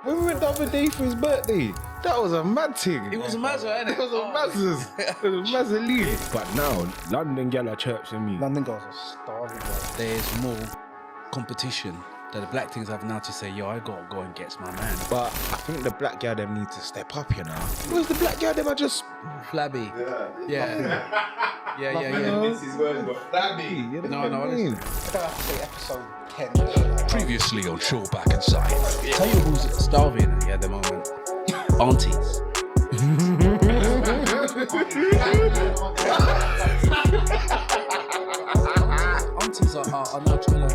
when we went the other day for his birthday, that was a mad thing. It was a mad one, It was a massive. It was a massive lead. But now, London gal are chirping me. London girls are starving, bro. There's more competition that the black things have now to say, yo, I gotta go and get my man. But I think the black girl them need to step up, you know. Where's the black girl them are just Flabby. Yeah. This is words, but flabby. No, listen. Episode 10. Previously on Short Back and Side. Tell you who's starving at the moment. Aunties. Aunties are now trying to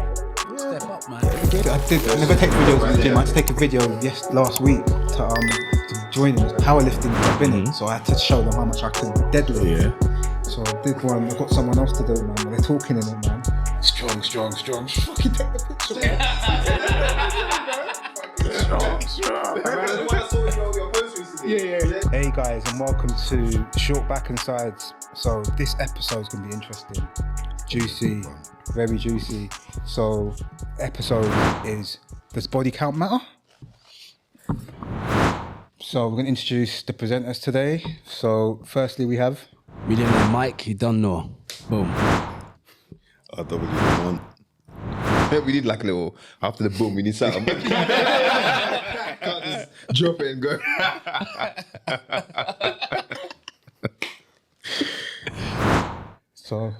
step up, man. I never take videos in the gym. I had to take a video last week to join in powerlifting I've been in. So I had to show them how much I can deadlift. Yeah. So I did one. I got someone else to do it, man. They're talking in it, man. Strong. Fucking take the picture. Strong. Hey guys, and welcome to Short Back and Sides. So this episode's gonna be interesting, juicy, very juicy. So episode is, does body count matter? So we're gonna introduce the presenters today. So firstly we have Millionaire Mike, he don't know. Boom. W1. We need like a little, after the boom, we need something. Can't just drop it and go. so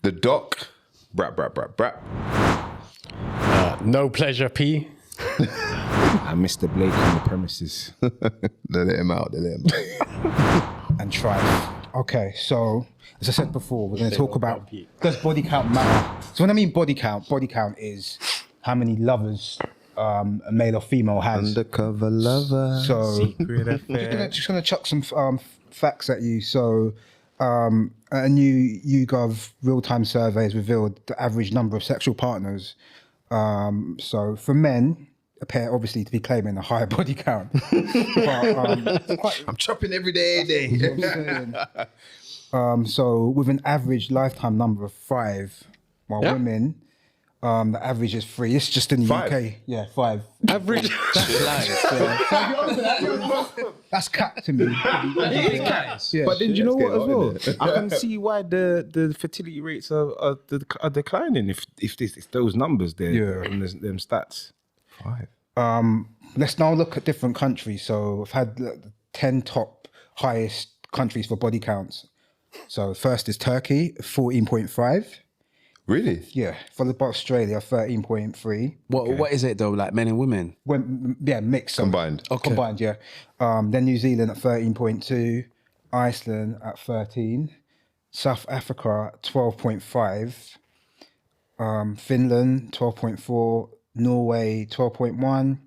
The doc, brat. No pleasure, P. and Mr. Blake on the premises. They let him out. and try. Okay, so as I said before, we're going to talk about, does body count matter? So when I mean body count is how many lovers a male or female has. Undercover lover. So Secret affair. just going to chuck some facts at you. So a new YouGov real-time survey has revealed the average number of sexual partners. So for men, appear obviously to be claiming a higher body count. But, I'm chopping every day. So with an average lifetime number of 5, while women, the average is 3. It's just in the 5? UK. Yeah, 5. Average. That's cap to me. Yeah. But then do you know what as getting well? hot, I can see why the fertility rates are declining if those numbers there and them stats. 5. Let's now look at different countries. So I've had the 10 top highest countries for body counts. So first is Turkey, 14.5. Really? Yeah, followed by Australia, 13.3. What is it though? Like men and women? Mixed. Combined. Okay. Combined, yeah. Then New Zealand at 13.2, Iceland at 13, South Africa at 12.5, Finland 12.4, Norway 12.1,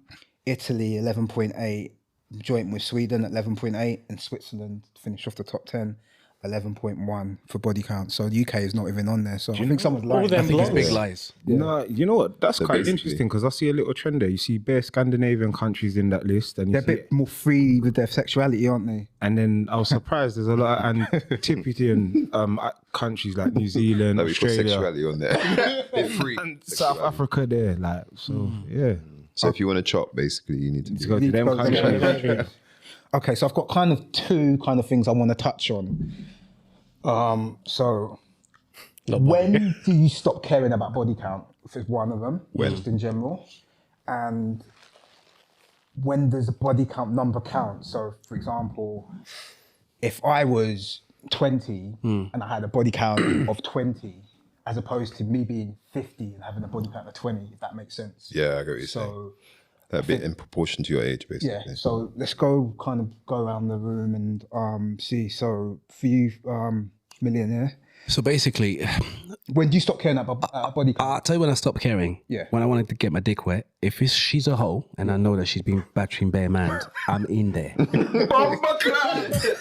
Italy 11.8, joint with Sweden at 11.8, and Switzerland finished off the top 10. 11.1 for body count. So the UK is not even on there. So I think someone's lying. All them I think it's blogs. big lies. No, you know what? That's quite basically- interesting because I see a little trend there. You see bare Scandinavian countries in that list, and They're a bit more free with their sexuality, aren't they? and then I was surprised there's a lot of antipathy countries like New Zealand, Like we put Australia, sexuality on there. They're free. and South Africa there. Like yeah. So if you want to chop, basically, you need to To be. go to them Go to them countries. countries. Okay, so I've got kind of two kind of things I want to touch on. So when do you stop caring about body count? If it's one of them, just in general, and when does the body count number count? So, for example, if I was 20 and I had a body count of 20, as opposed to me being 50 and having a body count of 20, if that makes sense. Yeah, I get what you're saying. So. That bit in proportion to your age, basically. Yeah, so let's go around the room and see. So for you, Millionaire, So basically, when do you stop caring about body count? I'll tell you when I stopped caring. Yeah. When I wanted to get my dick wet. If she's a hoe and I know that she's been battering bare man, I'm in there.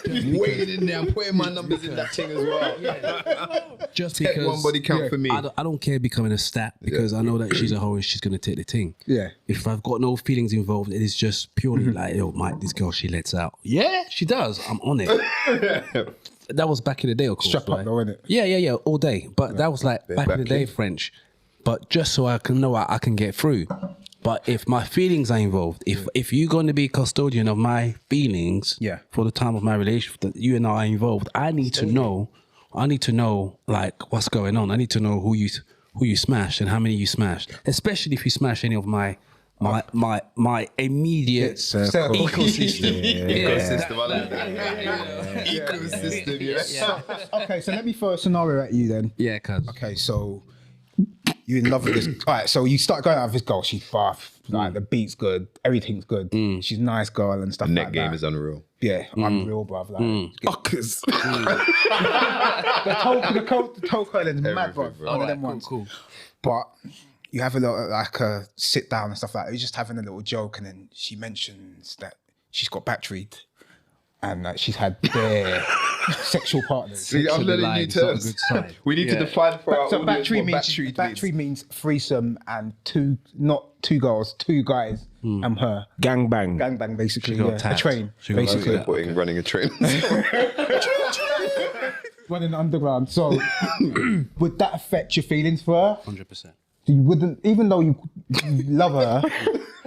Waiting in there, I'm putting my numbers in that thing as well. Just Take because one body count for me. I don't care becoming a stat because I know that she's a hoe and she's gonna take the thing. Yeah. If I've got no feelings involved, it is just purely like, yo, Mike, this girl she lets out. Yeah, she does. I'm on it. That was back in the day, of course. Strap up though, innit? Yeah, all day. But that was like back in the day, French. But just so I can know I can get through. But if my feelings are involved, if you're going to be custodian of my feelings for the time of my relationship that you and I are involved, I need to know like what's going on. I need to know who you smashed and how many you smashed, especially if you smash any of my immediate ecosystem. Ecosystem, yeah. Okay, so let me throw a scenario at you then. Yeah, cuz. Okay, so you're in love with this. All right, so you start going out with this girl. She's buff, like the beat's good, everything's good. She's a nice girl and stuff like that. Net game is unreal. Yeah, unreal, bruv. Like, Fuckers. the toe curling's mad, bruv. One of them ones. Cool. But you have a little, like a sit down and stuff like that. You're just having a little joke, and then she mentions that she's got batteried and she's had their sexual partners. See, I'm learning new terms. We need to define for our So audience what battery means threesome and not two girls, two guys and her. Gangbang. Gangbang, basically. She got Yeah. A tapped. train, She got basically. running a train. Running underground. So would that affect your feelings for her? 100%. You wouldn't, even though you love her.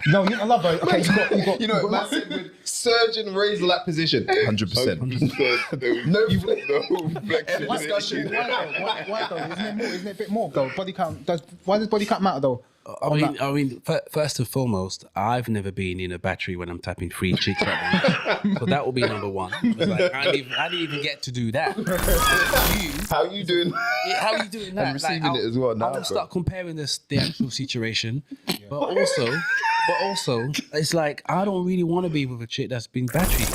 No, you don't love her. Okay, you got. You know, man said with surgeon raised that position. 100%. No flexion. Discussion. Why though? Isn't it a bit more though? Body count. Why does body count matter though? I mean, first and foremost, I've never been in a battery when I'm tapping 3 chicks at once. So that will be number one. Like, I didn't even get to do that. How are you doing? How are you doing that? I'm receiving it as well now, I'm gonna start comparing the actual situation, but also, it's like I don't really want to be with a chick that's been battered.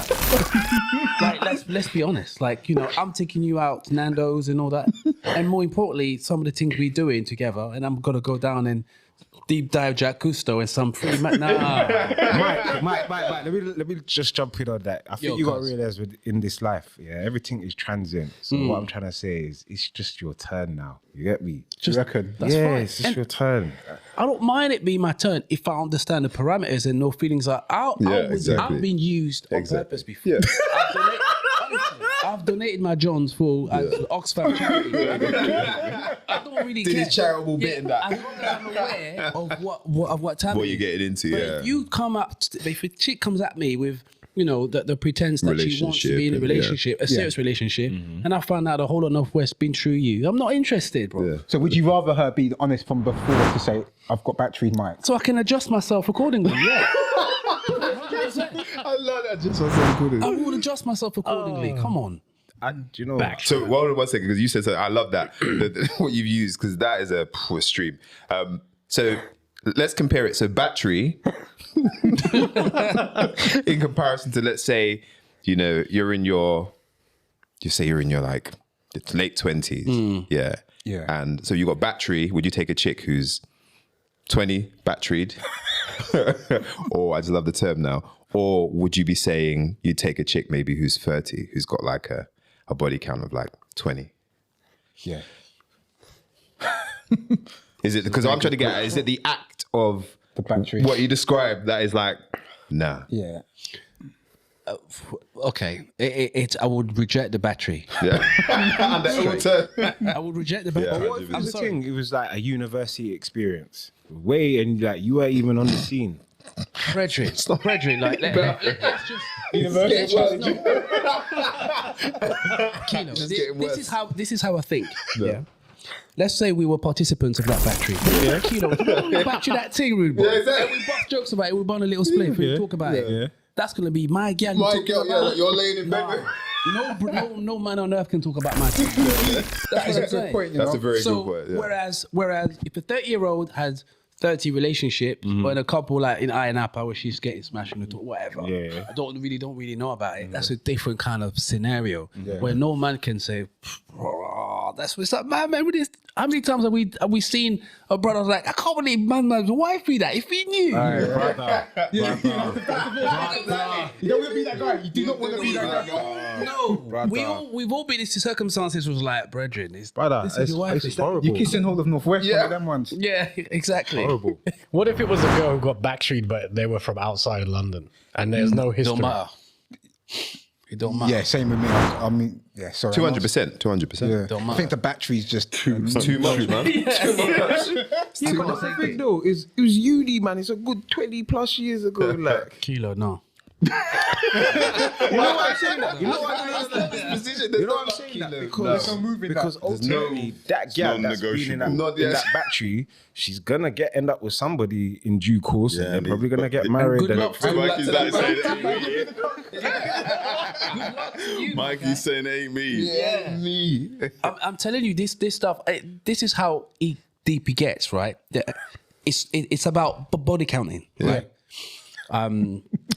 Like, let's be honest. Like, you know, I'm taking you out to Nando's and all that, and more importantly, some of the things we're doing together, and I'm gonna go down and deep dive Jack Cousteau and some free Mike, let me just jump in on that. I think you got to realize in this life, everything is transient. So what I'm trying to say is, it's just your turn now. You get me? You reckon? That's fine. It's just your turn. I don't mind it being my turn if I understand the parameters and no feelings are out. I've been used on purpose before. Yeah. I've donated my Johns for Oxfam charity. I don't really Did his charitable bit in that. As long as I'm aware of what's happening. What you're getting into, but if you come up, if a chick comes at me with, you know, the pretense that she wants to be in a relationship, a serious relationship, and I find out a whole lot of Northwest's been through you, I'm not interested, bro. Yeah. So would you rather her be honest from before to say, I've got batteried Mike? So I can adjust myself accordingly, yeah. I love that. Just myself accordingly. I will adjust myself accordingly. Come on. And you know, so one second, because you said something. I love that what you've used, because that is a stream. So let's compare it. So battery, in comparison to, let's say, you know, you're in your like late 20s, yeah, and so you got battery. Would you take a chick who's 20 batteried, or I just love the term now? Or would you be saying you'd take a chick maybe who's 30, who's got like a body count of like 20? Yeah. Is it, because I'm trying to get at, is it the act of the battery, what you described, that is like, nah? Yeah. Okay, I would reject the battery. Yeah. I would reject the battery. Yeah, what if it was a thing? It was like a university experience. And like you weren't even on the scene. Frederick, let's just University. Kino, this is how I think. Yeah. Let's say we were participants of that battery. Yeah. Kino, back to that thing, rude boy. Yeah, exactly. We bust jokes about it. We burn a little spliff. We talk about it. Yeah. That's gonna be my gal. Like you're laying in bed. No man on earth can talk about my thing. That's what I'm saying. Point, you know? That's a very good point. Yeah. Whereas if a 30-year-old has 30 relationships, or in a couple like in Iron Apple where she's getting smashed in the door, whatever. I don't really know about it. That's a different kind of scenario where no man can say, that's what's up, man. With this, how many times have we seen a brother like, I can't believe man's wife be that if he knew. Brother. You don't want to be that guy. You do not want to be that guy. No, we've all been in circumstances was like, brethren, this is your wife. It's horrible. You're kissing hold of Northwest, one of them ones. Yeah, exactly. Horrible. What if it was a girl who got backstreet, but they were from outside London and there's no history? Don't matter. It don't matter. Yeah, same with me. I mean, yeah, sorry. 200%. 200%. Yeah. Don't I matter. think the battery's just Too much, man. Yeah, but that's the thing though, is it was uni, man. It's a good 20 plus years ago. Like, Kilo, no. you know why I'm saying that? You know why I'm saying that? You know why I'm saying that? Because ultimately, that girl that's been in that battery, she's gonna end up with somebody in due course, and they're probably gonna get married. Good and- luck to Mikey's that. Mikey's saying, ain't me. Yeah. Me. I'm telling you, this stuff. This is how deep it gets, right? It's about body counting, right?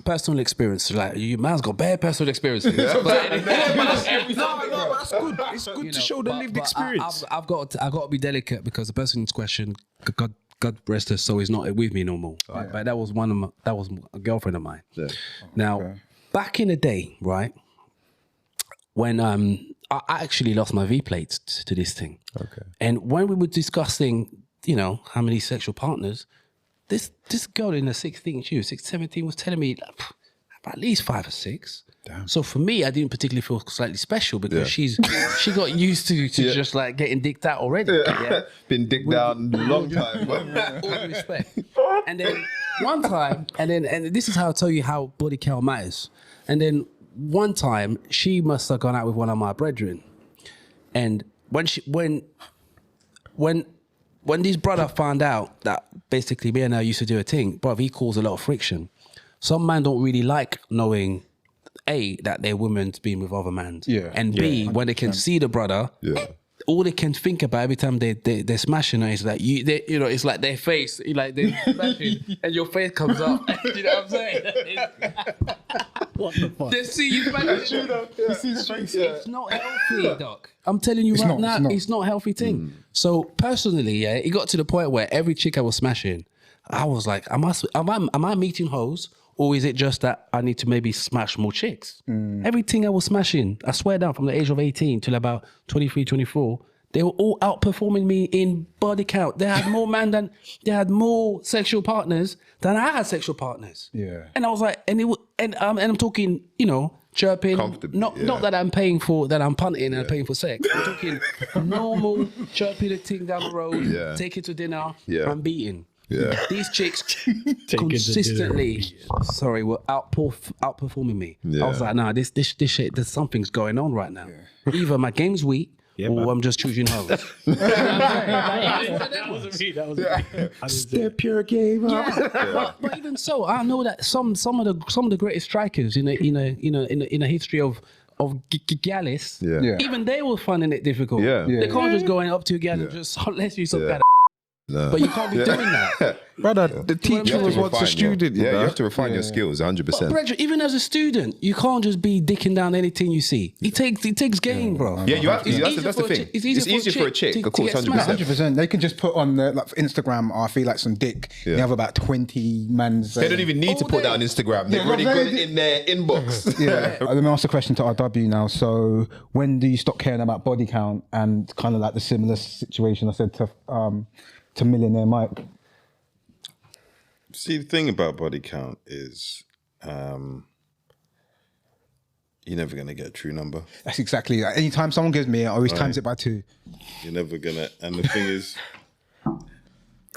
Personal experience, like you man's got bad personal experiences. No, but that's good. It's good to show the lived experience. I've got to be delicate because the person in question, God rest her soul, is not with me no more. Right? But that was a girlfriend of mine. Yeah. Now, back in the day, right, when I actually lost my V plate to this thing. Okay. And when we were discussing, how many sexual partners, this girl in the 17 was telling me at least 5 or 6. Damn. So for me, I didn't particularly feel slightly special because she got used to just like getting dicked out already. Yeah? Been dicked down a long time. All due respect. And then one time, and this is how I tell you how body count matters. And then one time, she must have gone out with one of my brethren, and when this brother found out that basically me and her used to do a thing, bro, he caused a lot of friction. Some men don't really like knowing, A, that their woman's been with other men. Yeah. And B, when they can see the brother, all they can think about every time they're smashing her is like, it's like their face, like they're smashing and your face comes up. You know what I'm saying? What the fuck? They see you smashing. You see his face. It's not healthy, Doc. I'm telling you right now, it's not a healthy thing. So personally, it got to the point where every chick I was smashing, I was like, am I meeting hoes? Or is it just that I need to maybe smash more chicks? Everything I was smashing, I swear down, from the age of 18 till about 23, 24, they were all outperforming me in body count. They had more sexual partners than I had sexual partners. Yeah. And I was like, and I'm talking, chirping, not that I'm paying for, that I'm punting and I'm paying for sex. I'm talking normal chirping the thing down the road, take it to dinner, I'm beating. Yeah. These chicks consistently, were outperforming me. Yeah. I was like, nah, this shit, there's something's going on right now. Yeah. Either my game's weak, or I'm just choosing hoes. That wasn't me. That was me. Step your game up. But even so, I know that some of the greatest strikers in the history of Gallus, even they were finding it difficult. Yeah. They can't just go up to a gal and just unless you some kind of. No. But you can't be doing that. Brother, the teacher was once a student. You have to refine your skills 100%. But even as a student, you can't just be dicking down anything you see. It takes game, bro. Yeah, you have to. That's the thing. It's easier for a chick, of course, 100%. 100%. They can just put on like for Instagram, I feel like some dick. They have about 20 mans. They don't even need to put that on Instagram. They've already got it in their inbox. Let me ask a question to RW now. So when do you stop caring about body count and kind of like the similar situation I said to Millionaire Mike? See, the thing about body count is you're never going to get a true number. That's exactly that. Anytime someone gives me, I always times it by 2. You're never going to. And the thing is, a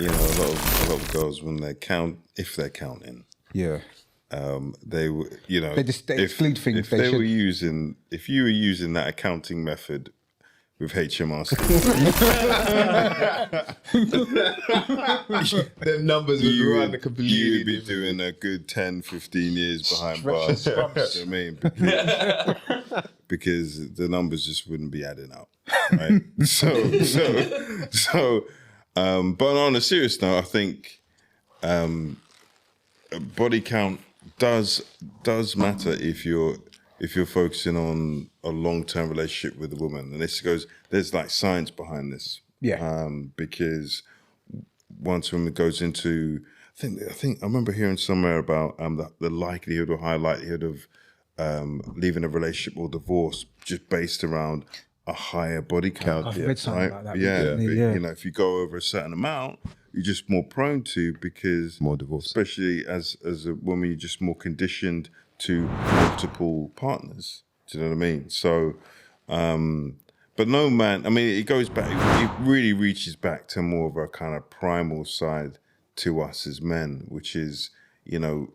lot of girls, when they count, if they're counting, they exclude things. If you were using that accounting method with HMRC, them numbers would run completely. You'd be doing a good 10, 15 years behind bars. You know what I mean? Because the numbers just wouldn't be adding up, right? But on a serious note, I think body count does matter if you're focusing on a long-term relationship with a woman. And there's like science behind this. Yeah. Because once a woman goes into, I think I remember hearing somewhere about the likelihood or high likelihood of leaving a relationship or divorce just based around a higher body count. I've read something like that. Yeah. If you go over a certain amount, you're just more prone to, because more divorce. Especially as a woman, you're just more conditioned to multiple partners. Do you know what I mean? So, but no, man, I mean, it goes back, it really reaches back to more of a kind of primal side to us as men, which is, you know,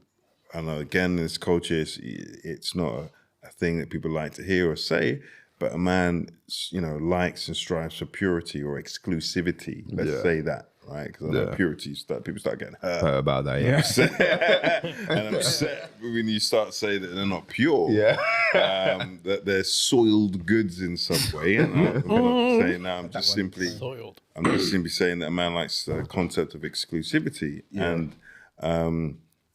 I know again, in this culture, it's not a thing that people like to hear or say, but a man, you know, likes and strives for purity or exclusivity. Let's say that, right? Because I know purity, people start getting hurt about that, yeah. And I'm upset when you start saying that they're not pure. That they're soiled goods in some way. And I'm not saying that. I'm just simply saying that a man likes the concept of exclusivity and,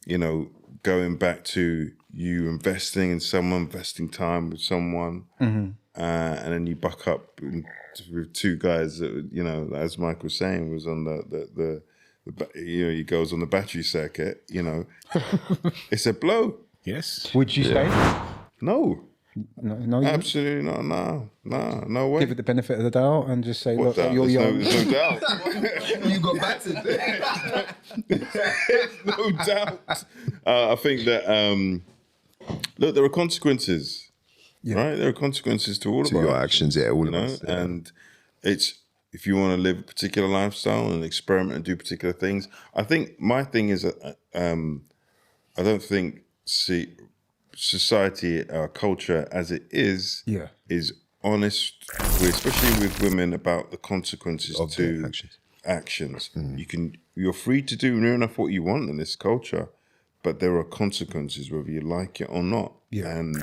you know, going back to you investing in someone, investing time with someone, and then you buck up with two guys that, you know, as Mike was saying, was on the you know, he goes on the battery circuit, you know, it's a blow. Yes. Would you stay? No. No, absolutely not. No way. Give it the benefit of the doubt and just say, look, you're young. There's no doubt. You got battered. No doubt. I think that look, there are consequences, right? There are consequences to all of your actions, all of us. Yeah. And it's, if you want to live a particular lifestyle and experiment and do particular things, I think my thing is, I don't think society, our culture as it is honest, especially with women, about the consequences of to actions. You're free to do near enough what you want in this culture, but there are consequences whether you like it or not. And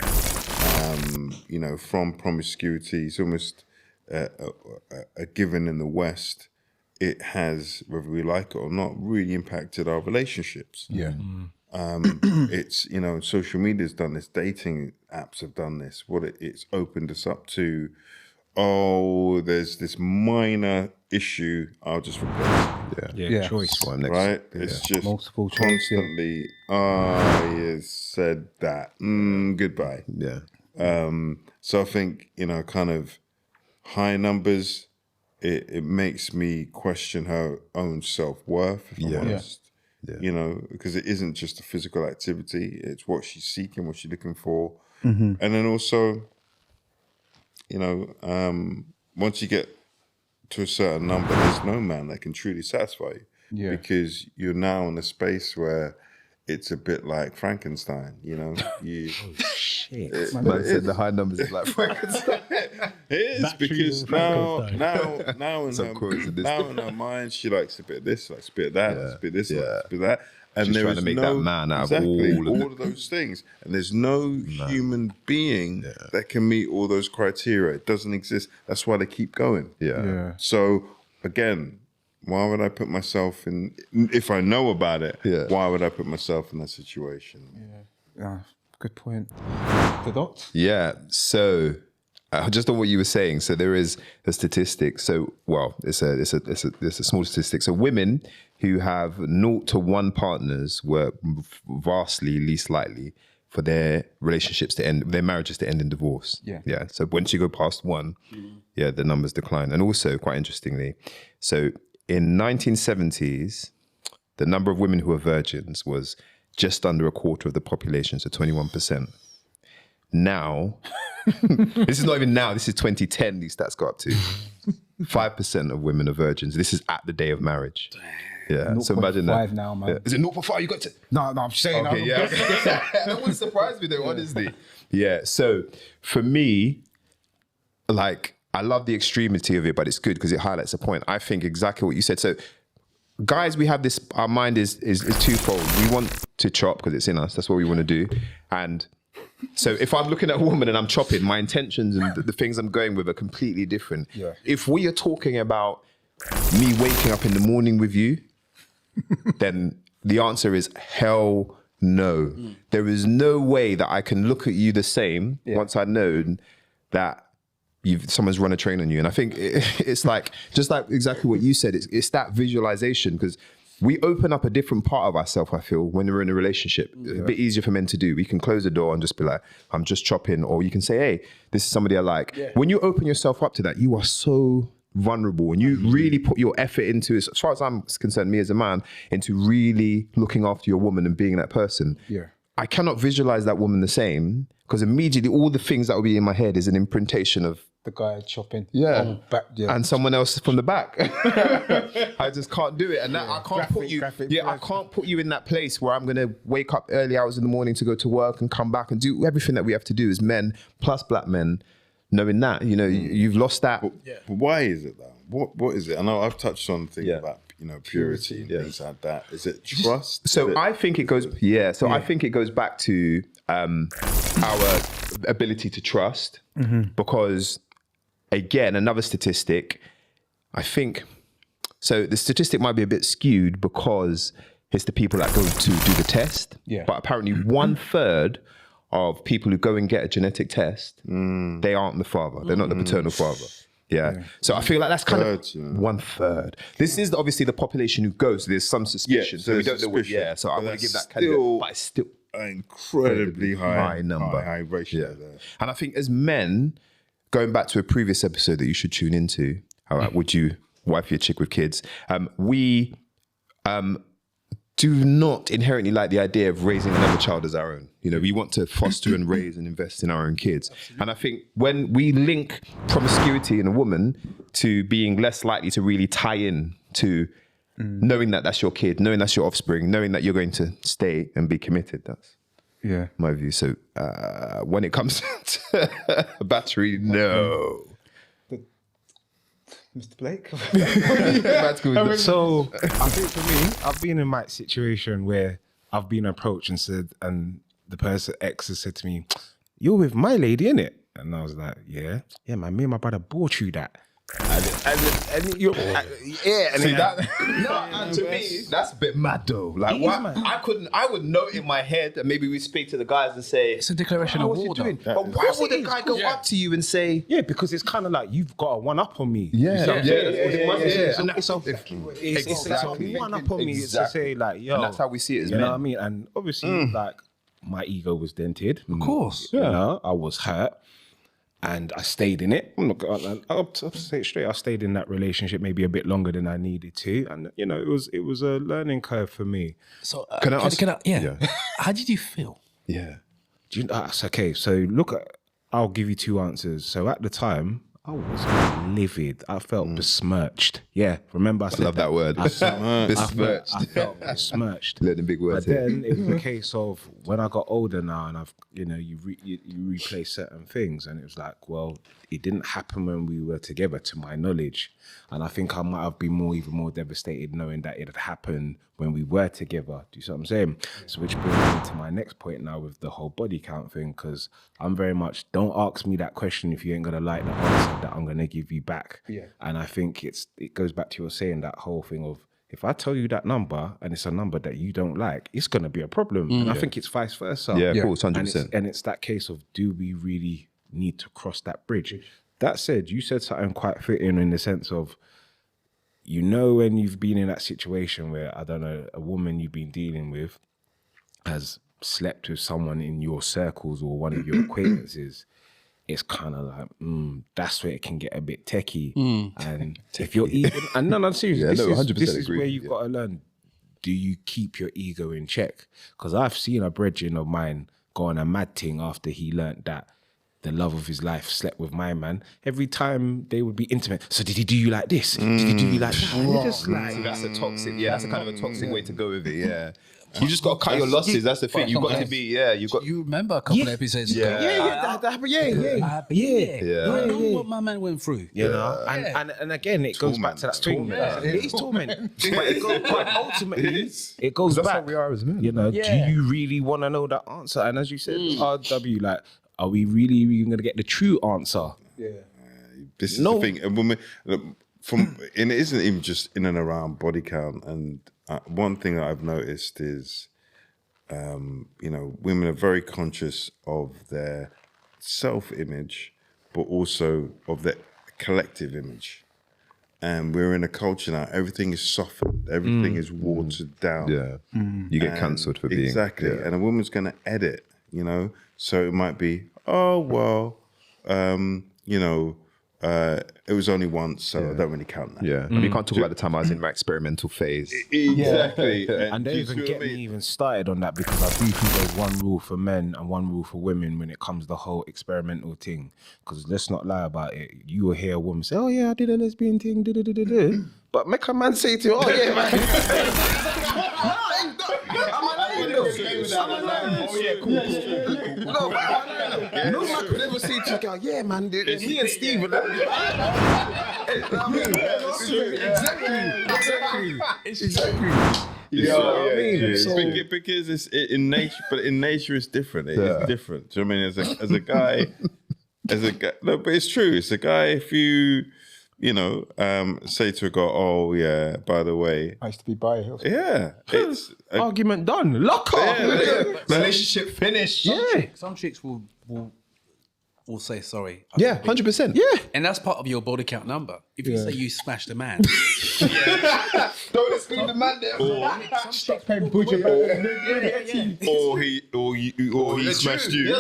you know, from promiscuity, it's almost a given in the West. It has, whether we like it or not, really impacted our relationships. It's, you know, social media's done this, dating apps have done this. It's opened us up to, there's this minor issue, I'll just replace choice. Right? It's just multiple constantly, you said that, goodbye. So I think, you know, kind of high numbers, it makes me question her own self-worth, if I'm honest. You know, because it isn't just a physical activity, it's what she's seeking, what she's looking for. And then also, you know, once you get to a certain number, there's no man that can truly satisfy you. Because you're now in a space where it's a bit like Frankenstein, you know? Man said the high numbers is like Frankenstein. It is, because now in her mind, she likes a bit of this, likes a bit of that, likes a bit of this, likes a bit of that. And she's trying to make that man out of all of those things. And there's no human being that can meet all those criteria. It doesn't exist. That's why they keep going. So again, why would I put myself in, if I know about it, why would I put myself in that situation? Good point. The dots? Yeah, so just on what you were saying, so there is a statistic. So, well, it's a small statistic. So women who have 0 to 1 partners were vastly least likely for their relationships to end, their marriages to end in divorce. So once you go past 1, the numbers decline. And also, quite interestingly, so in 1970s, the number of women who were virgins was just under a quarter of the population, so 21%. Now, this is not even now, this is 2010, these stats got up to. 5% of women are virgins. This is at the day of marriage. So imagine that. Now, man. Is it 0.5? You got to... No, I'm saying. Okay, that wouldn't surprise me though, honestly. So for me, like, I love the extremity of it, but it's good because it highlights a point. I think exactly what you said. So guys, we have this, our mind is twofold. We want to chop because it's in us. That's what we want to do. And so if I'm looking at a woman and I'm chopping, my intentions and the things I'm going with are completely different. If we are talking about me waking up in the morning with you, then the answer is hell no. There is no way that I can look at you the same once I know that someone's run a train on you. And I think it's like, just like exactly what you said, it's that visualization, because we open up a different part of ourselves, I feel, when we're in a relationship. It's a bit easier for men to do. We can close the door and just be like, I'm just chopping. Or you can say, hey, this is somebody I like. When you open yourself up to that, you are so vulnerable and you really put your effort into, as far as I'm concerned, me as a man, into really looking after your woman and being that person. I cannot visualize that woman the same because immediately all the things that will be in my head is an imprintation of the guy chopping. Yeah. And someone else from the back. I just can't do it. And that, I can't put you, I can't put you in that place where I'm going to wake up early hours in the morning to go to work and come back and do everything that we have to do as men, plus black men, knowing that, you know, you've lost that. But why is it though? What is it? I know I've touched on things about, you know, purity and things like that. Is it trust? So I think it goes, I think it goes back to our ability to trust because, again, another statistic, I think, so the statistic might be a bit skewed because it's the people that go to do the test. Yeah. But apparently 1/3 of people who go and get a genetic test, they aren't the father. They're not the paternal father. Yeah. So I feel like that's kind of 1/3. This is obviously the population who goes. So there's some suspicion. So we don't know what, so I want to give that caveat, but it's still an incredibly high number. High ratio there. And I think as men, going back to a previous episode that you should tune into, all right, would you wife your chick with kids? We do not inherently like the idea of raising another child as our own. You know, we want to foster and raise and invest in our own kids. Absolutely. And I think when we link promiscuity in a woman to being less likely to really tie in to knowing that that's your kid, knowing that's your offspring, knowing that you're going to stay and be committed, that's my view. So when it comes to a battery, no. Mr. Blake? So I think for me, I've been in my situation where I've been approached and said, and the person X has said to me, "You're with my lady, innit?" And I was like, yeah, man, me and my brother bought you that. And you're, and see that? And to me, that's a bit mad though. Like, what? I would know in my head, and maybe we speak to the guys and say, it's a declaration of war. But why would a guy go up to you and say, yeah, because it's kind of like you've got a one up on me. It's a one up on me. It's to say like, yo, and that's how we see it as men. You know what I mean? And obviously, like, my ego was dented. Of course, you know, I was hurt. And I stayed in it. I'll say it straight. I stayed in that relationship maybe a bit longer than I needed to, and you know, it was a learning curve for me. So can I ask? How did you feel? Yeah. Okay. So look, I'll give you two answers. So at the time, I was livid. I felt besmirched. Yeah, remember I said love that word. Besmirched. I felt besmirched. Let the big words. But then it was a case of when I got older now, and I've, you know, you replay certain things, and it was like, well, it didn't happen when we were together, to my knowledge, and I think I might have been even more devastated knowing that it had happened when we were together. Do you see what I'm saying? So which brings me to my next point now with the whole body count thing, because I'm very much, don't ask me that question if you ain't gonna like the answer that I'm gonna give you back. Yeah. And I think it goes back to your saying that whole thing of, if I tell you that number and it's a number that you don't like, it's gonna be a problem. And I think it's vice versa. Yeah, of course, 100%. And it's that case of, do we really need to cross that bridge? That said, you said something quite fitting in the sense of, you know, when you've been in that situation where, I don't know, a woman you've been dealing with has slept with someone in your circles or one of your acquaintances, it's kind of like, that's where it can get a bit techie. And if you're even, and no, seriously, this is where you've got to learn, do you keep your ego in check? Because I've seen a brethren of mine go on a mad thing after he learnt that the love of his life slept with my man. Every time they would be intimate. So did he do you like this? Did he do you like that? And you're just like, so that's a toxic. Yeah, that's a kind of a toxic way to go with it. Yeah. You just got to cut your losses. That's the thing. You've got to be. You remember a couple of episodes ago? That happened. I know what my man went through. You know, and again, it goes back to that thing. It is torment, but ultimately, it goes back. That's how we are as men. You know, do you really want to know that answer? And as you said, RW, like, are we really even going to get the true answer? Yeah. This is the thing. A woman, and it isn't even just in and around body count. And one thing that I've noticed is, you know, women are very conscious of their self-image, but also of their collective image. And we're in a culture now, everything is softened, everything is watered down. Yeah. You get cancelled for being. Exactly. And a woman's going to edit, you know? So it might be, oh, well, you know, it was only once, so I don't really count that. Yeah, you can't talk about the time I was in my experimental phase. Exactly. And don't even get me even started on that, because I do think there's one rule for men and one rule for women when it comes to the whole experimental thing. Because let's not lie about it. You will hear a woman say, "Oh yeah, I did a lesbian thing," but make a man say to you, "Oh yeah, man." No man could ever say to a girl, "Yeah, man, it's me and Steve." Exactly. Because it's in nature, but in nature it's different. It's different. Do you know what I mean? As a guy, no, but it's true. It's a guy. If you say to a girl, "Oh yeah, by the way, I used to be bi." Yeah, it's argument done. Lock up. Relationship finished. Some chicks will say sorry. 100%. Yeah. And that's part of your body count number. If you say you smashed a man. Don't exclude the man there. Stop paying budget. Or he smashed you. He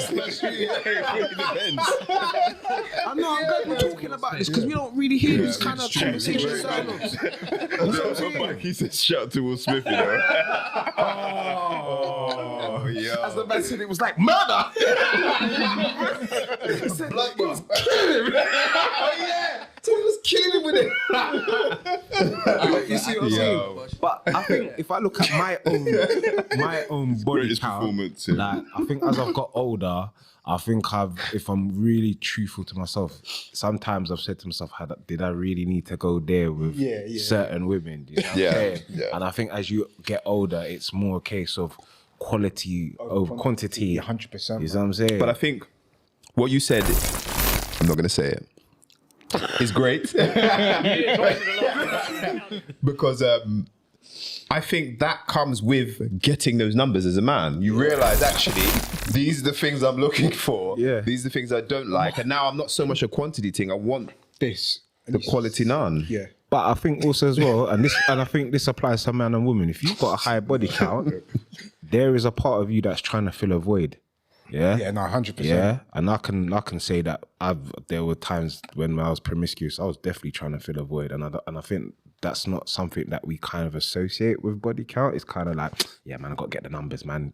smashed you. It depends. I know, I'm glad we're talking about this, because we don't really hear these kind of conversations. He said, "Shout out to Will Smith," Oh, yeah. As the man said, it was like murder. He said, blood was killing him. Oh yeah, so he was killing him with it. You see what I'm saying? But I think if I look at my own body Greatest count, performance. like I think as I've got older, I think if I'm really truthful to myself, sometimes I've said to myself, did I really need to go there with certain women? You know what I'm saying? And I think as you get older, it's more a case of quality over quantity. 100%. You know what I'm saying? But I think what you said, I'm not going to say it, is great. Because I think that comes with getting those numbers as a man. You realize, actually, these are the things I'm looking for. Yeah. These are the things I don't like. And now I'm not so much a quantity thing. I want This. the quality none. Yeah. But I think also as well, and I think this applies to man and woman. If you've got a high body count, there is a part of you that's trying to fill a void. Yeah. Yeah, no, 100%. Yeah, and I can say that there were times when I was promiscuous, I was definitely trying to fill a void, and I think that's not something that we kind of associate with body count. It's kind of like, yeah, man, I got to get the numbers, man.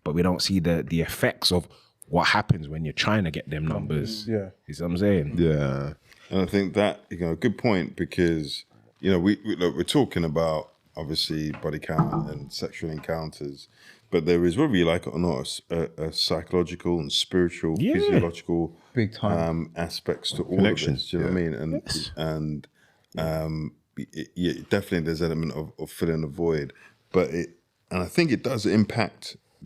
But we don't see the effects of what happens when you're trying to get them numbers. Yeah, you see what I'm saying? Yeah, and I think that good point, because we're talking about obviously body count and sexual encounters. But there is, whether you like it or not, a psychological and spiritual, physiological big time aspects to all of this. Do you know what I mean? And definitely there's an element of filling the void. And I think it does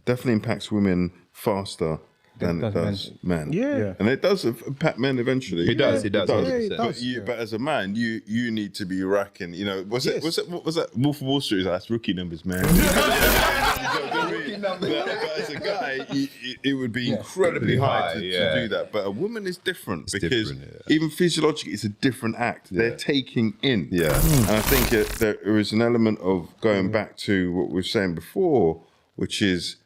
definitely impacts women faster than it does men. Yeah. And it does impact men eventually. It does. 100%. But as a man, you need to be racking. What was that? Wolf of Wall Street? That's rookie numbers, man. But as a guy, it would be incredibly high to do that. But a woman is different, because even physiologically, it's a different act. They're taking in. Yeah. And I think there is an element of going back to what we were saying before, which is,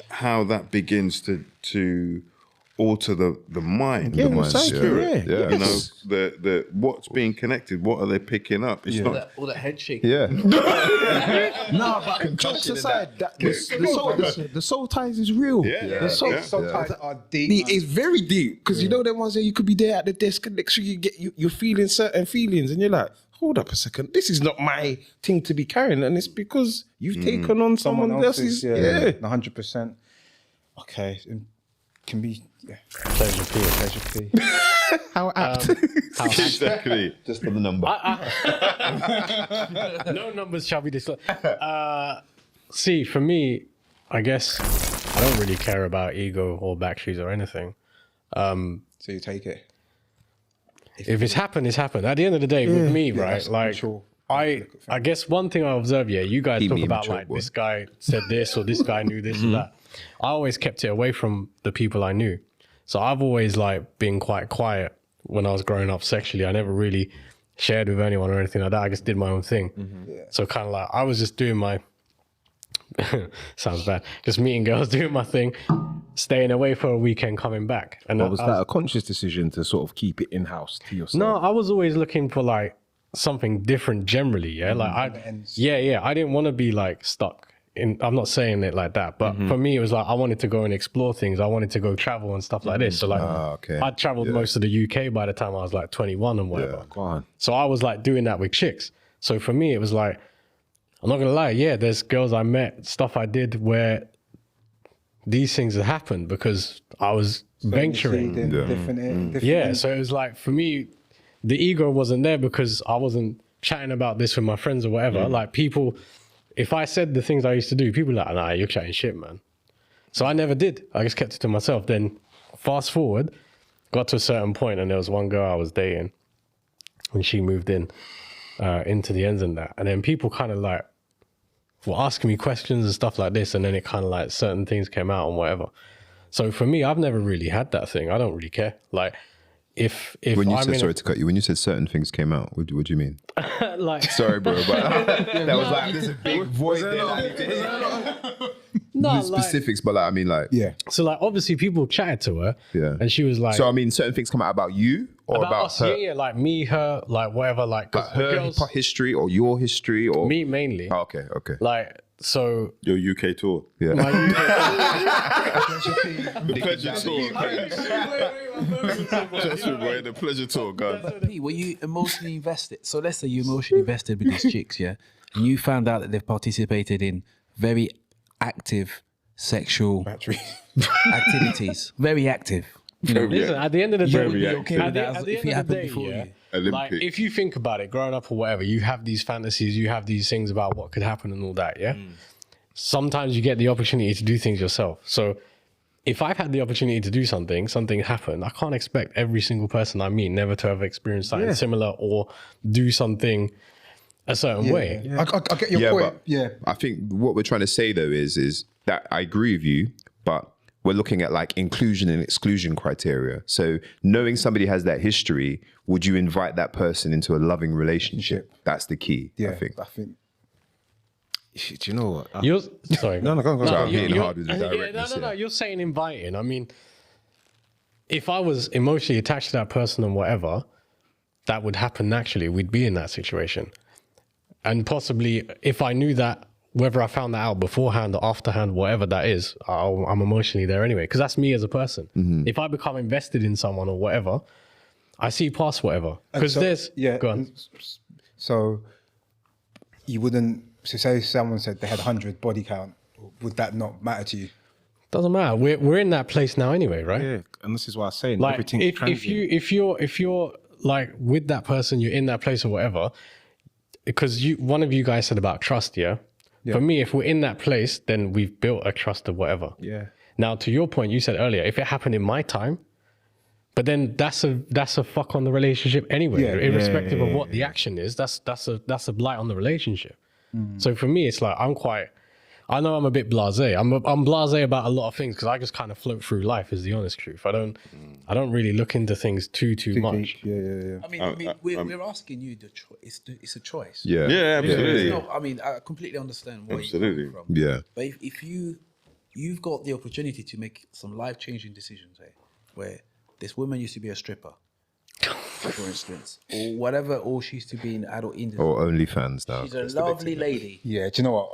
how that begins to alter the mind, the mind, spirit. The what's being connected, what are they picking up? It's not all that head shaking. Yeah. No, but jokes aside, the soul ties is real. The soul ties are deep. It's very deep, because you know them ones that you could be there at the desk and next you you're feeling certain feelings and you're like, hold up a second, this is not my thing to be carrying, and it's because you've taken on someone else's. 100%. Okay, it can be pleasure P. How apt. exactly Just for the number. No numbers shall be disclosed. See, for me, I guess I don't really care about ego or backshees or anything. So you take it. If it's happened, it's happened. At the end of the day, with me, right? Like, I guess one thing I observe, you guys talk about like this guy said this or this guy knew this or that. I always kept it away from the people I knew. So I've always like been quite quiet when I was growing up sexually. I never really shared with anyone or anything like that. I just did my own thing. So kind of like I was just doing my sounds bad, just meeting girls, doing my thing. staying away for a weekend, coming back. And was that a conscious decision to sort of keep it in-house to yourself? No, I was always looking for like something different generally. Yeah, like I didn't want to be like stuck in. I'm not saying it like that, but for me, it was like I wanted to go and explore things. I wanted to go travel and stuff like this. So like, I traveled most of the UK by the time I was like 21 and whatever. Go on. So I was like doing that with chicks. So for me, it was like, I'm not gonna lie. Yeah, there's girls I met, stuff I did where these things had happened because I was venturing. Different. So it was like, for me, the ego wasn't there because I wasn't chatting about this with my friends or whatever. Like people, if I said the things I used to do, people were like, nah, you're chatting shit, man. So I never did. I just kept it to myself. Then fast forward, got to a certain point and there was one girl I was dating and she moved into the ends and that. And then people kind of like, were asking me questions and stuff like this, and then it kind of like certain things came out and whatever. So for me, I've never really had that thing. I don't really care. Like if when you said, sorry to cut you, when you said certain things came out, what do you mean? like sorry, bro, but that was like there's a big void there. No, specifics, but like I mean, like So like obviously people chatted to her, and she was like. So I mean, certain things come out about you or about us, her? Yeah, like me, her, like whatever, like her history or your history or me mainly. Oh, okay. Like so. Your UK tour, yeah. My the pleasure tour. The pleasure tour, God. Pete, were you emotionally invested? So let's say you emotionally invested with these chicks, yeah, and you found out that they've participated in very active sexual activities, very active. You know, listen, at the end of the day, be okay with that at if the it end of the happened day, before like you. Olympics. if you think about it, growing up or whatever, you have these fantasies, you have these things about what could happen and all that, yeah? Sometimes you get the opportunity to do things yourself. So if I've had the opportunity to do something happened, I can't expect every single person I meet never to have experienced something similar or do something a certain way. I get your point. But I think what we're trying to say though is that I agree with you, but we're looking at like inclusion and exclusion criteria. So knowing somebody has that history, would you invite that person into a loving relationship? That's the key, I think. Do you know what? You're sorry. No, go on. I'm hitting hard with the directness. No. You're saying inviting. I mean, if I was emotionally attached to that person and whatever, that would happen naturally. We'd be in that situation. And possibly if I knew that, whether I found that out beforehand or afterhand, whatever that is, I'm emotionally there anyway. Because that's me as a person. If I become invested in someone or whatever, I see past whatever. Because go on. So you wouldn't, so say someone said they had 100 body count, would that not matter to you? Doesn't matter. We're in that place now anyway, right? Yeah, and this is what I was saying. Like everything if you're like with that person, you're in that place or whatever, because one of you guys said about trust, yeah? For me, if we're in that place, then we've built a trust of whatever. Yeah. Now, to your point, you said earlier, if it happened in my time, but then that's a fuck on the relationship anyway, irrespective of what the action is. That's a blight on the relationship. So for me, it's like I know I'm a bit blasé. I'm blasé about a lot of things because I just kind of float through life. Is the honest truth. I don't really look into things too much. Yeah. I mean, we're asking you the choice. It's a choice. Yeah, absolutely. No, I mean, I completely understand where you're coming from. Yeah. But if you've got the opportunity to make some life-changing decisions, where this woman used to be a stripper, for instance, or whatever, or she used to be in adult industry. Or OnlyFans now. She's a lovely lady. Yeah, do you know what?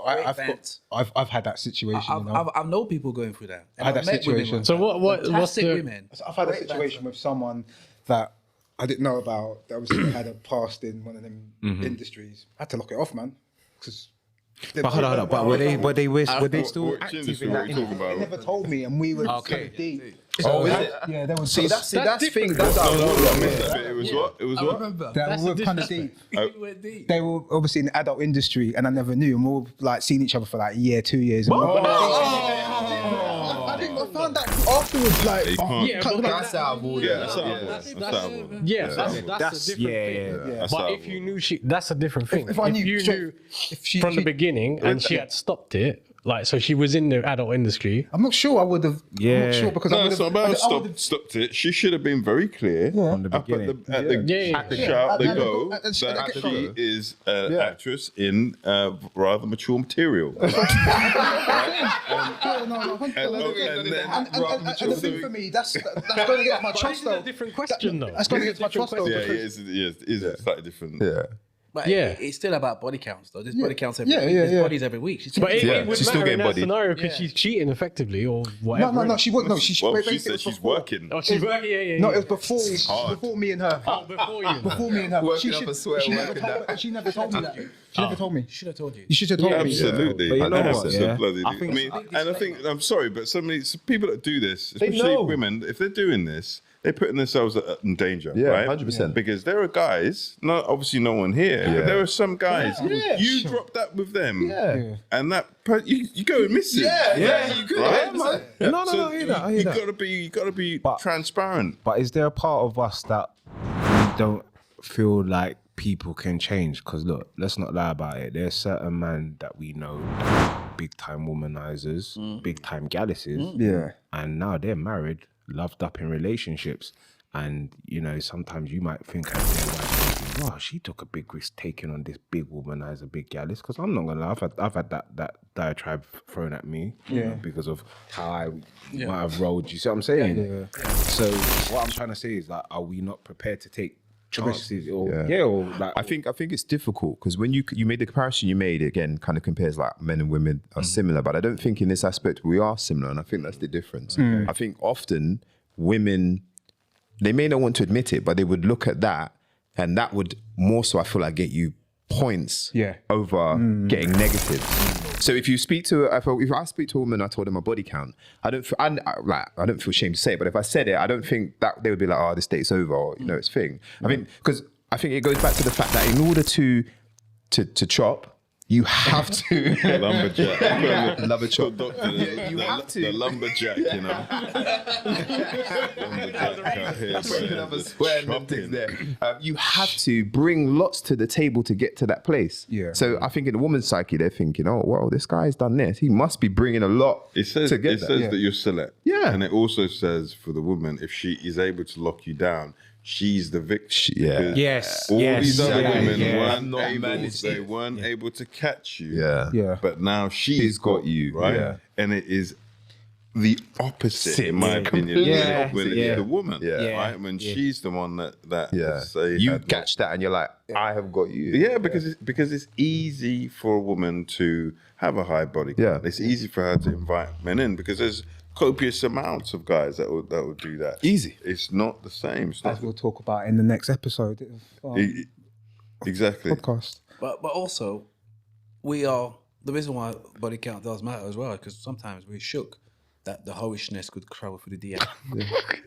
I've had that situation. I know people going through that. I had that situation. So what's the women? I've had a situation with someone that I didn't know about that obviously had a past in one of them industries. I had to lock it off, man. But hold on. But were they still active in that? They never told me, and we were so deep. Oh, is it? Yeah, there was. See, that's thing. That's it was what? It was what? They were kind of deep. They were obviously in the adult industry, and I never knew. And we were like seeing each other for like a year, 2 years. I think I found that afterwards. Like, That's out of order. That's a different thing. But if you knew that's a different thing. If I knew if you knew if she from the beginning and she had stopped it, Like, so she was in the adult industry. I'm not sure I would have. Yeah. I'm not sure because I No, would so have. about stopped it. She should have been very clear From the up beginning. at the shout, the go, that she is an actress in rather mature material. And the thing for me, that's going to get my trust though. Different question though. That's going to get my trust though. Yeah, it is slightly different. Yeah. But Yeah. it's still about body counts, though. There's body counts every Yeah, week. yeah, There's yeah. bodies every week. She's But it would she's matter still getting in that bodied. scenario because she's cheating effectively or whatever. No, she wasn't. No, she. Well, basically she said it was she's before. working. Oh, she's working. Yeah. No, it was before me and her. Oh, before you. Before me and her. Working She up a sweat, she never working told me. She never told me that. She never told me. should have told you. You should have told me. Absolutely. But you know what, Absolutely. yeah? Bloody- I think- I think, I'm sorry, but some people that do this, especially know. women, if they're doing this, they're putting themselves in danger, Yeah, right? 100%. Because there are guys, obviously no one here, but there are some guys, you drop that with them, and you go and miss it. Yeah, you could. Right? No, I hear that. I hear You that. gotta be transparent. But is there a part of us that we don't feel like people can change? Because look, let's not lie about it. There's certain men that we know, big time womanizers, big time galluses, and now they're married, loved up in relationships, and you know sometimes you might think as their wife, wow, she took a big risk taking on this big womanizer, big gallus. Because I'm not gonna lie, I've had that diatribe thrown at me, because of how I might have rolled. You see what I'm saying? So what I'm trying to say is that, are we not prepared to take chances? Or like, I think it's difficult because when you made the comparison you made, again, kind of compares like men and women are similar, but I don't think in this aspect we are similar, and I think that's the difference. I think often women, they may not want to admit it, but they would look at that, and that would more so, I feel like, get you points over getting negatives. So if you speak to, if I speak to a woman, I told her my body count, I don't feel ashamed to say it, but if I said it, I don't think that they would be like, oh, this date's over, or you know, it's thing. I mean, because I think it goes back to the fact that in order to chop, you have to Lumberjack. love a chop. You have to. The lumberjack, you know. You have to bring lots to the table to get to that place. Yeah. So I think in the woman's psyche, they're thinking, oh, well, this guy's done this. He must be bringing a lot It says to get that you're select. Yeah. And it also says for the woman, if she is able to lock you down, she's the victim. Yeah. Yes, All yes, these other yeah, women yeah. weren't Not able. managed They it. weren't able to catch you. Yeah. But now she's got you, right? yeah. And it is the opposite, in my opinion. Yeah. When it's the woman, Yeah. right? When she's the one that Yeah. say You had catch that and you're like, I have got you. Yeah, because it's easy for a woman to have a high body count. Yeah. It's easy for her to invite men in because there's copious amounts of guys that will do that. Easy. It's not the same. It's not As we'll talk about in the next episode of exactly. podcast. But also, we are, the reason why body count does matter as well, because sometimes we're shook that the hoishness could travel through the DM.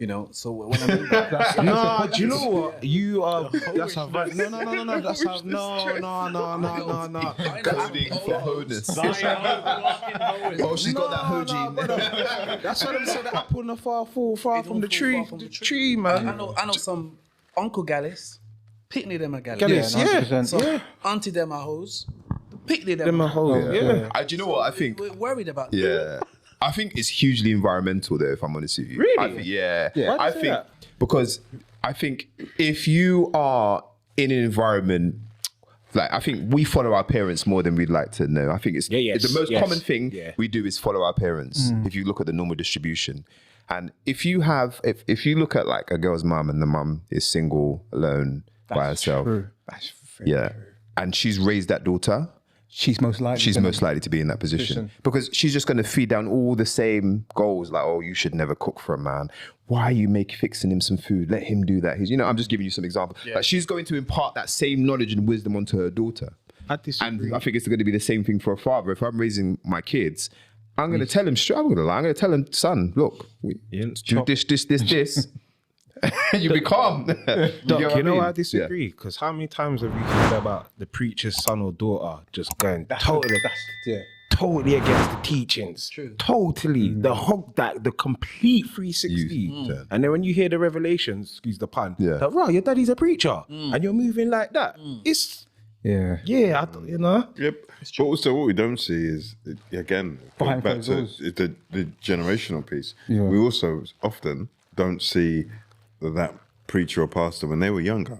You know, so when I mean that, no, do you know what? You are. That's how. No. That's how. No. Coding for wholeness. Oh, she's got that hoe gene. That's what I'm saying. The apple not far from the tree. Far from the Tree, man. I know some Uncle Gallus, Pickney them a Gallus. Gallus, yeah. 100%. Some Auntie them a hoes, Pickney them Them a a whole. Yeah. Do you know what I think? We're worried about that. Yeah. I think it's hugely environmental though, if I'm honest with you. Really? I think, yeah. Why do I you say think that? because I think if you are in an environment, like I think we follow our parents more than we'd like to know. I think it's the most common thing we do is follow our parents. If you look at the normal distribution. And if you look at like a girl's mum and the mum is single, alone, by herself. True. That's very true. And she's raised that daughter. She's most likely. To be in that position because she's just going to feed down all the same goals like, oh, you should never cook for a man. Why are you fixing him some food? Let him do that. I'm just giving you some examples. Like she's going to impart that same knowledge and wisdom onto her daughter. I disagree. And I think it's going to be the same thing for a father. If I'm raising my kids, I'm going to tell him straight. I'm going to tell him, son, look, do this. You be calm. Doc, you know I disagree because how many times have you heard about the preacher's son or daughter just going totally against the teachings? True. Totally. The complete 360. And then when you hear the revelations, excuse the pun, like, wow, your daddy's a preacher and you're moving like that. Yeah. Yeah, you know. Yep. But also, what we don't see is, again, going Behind back closed to doors. the generational piece. Yeah. We also often don't see that preacher or pastor when they were younger.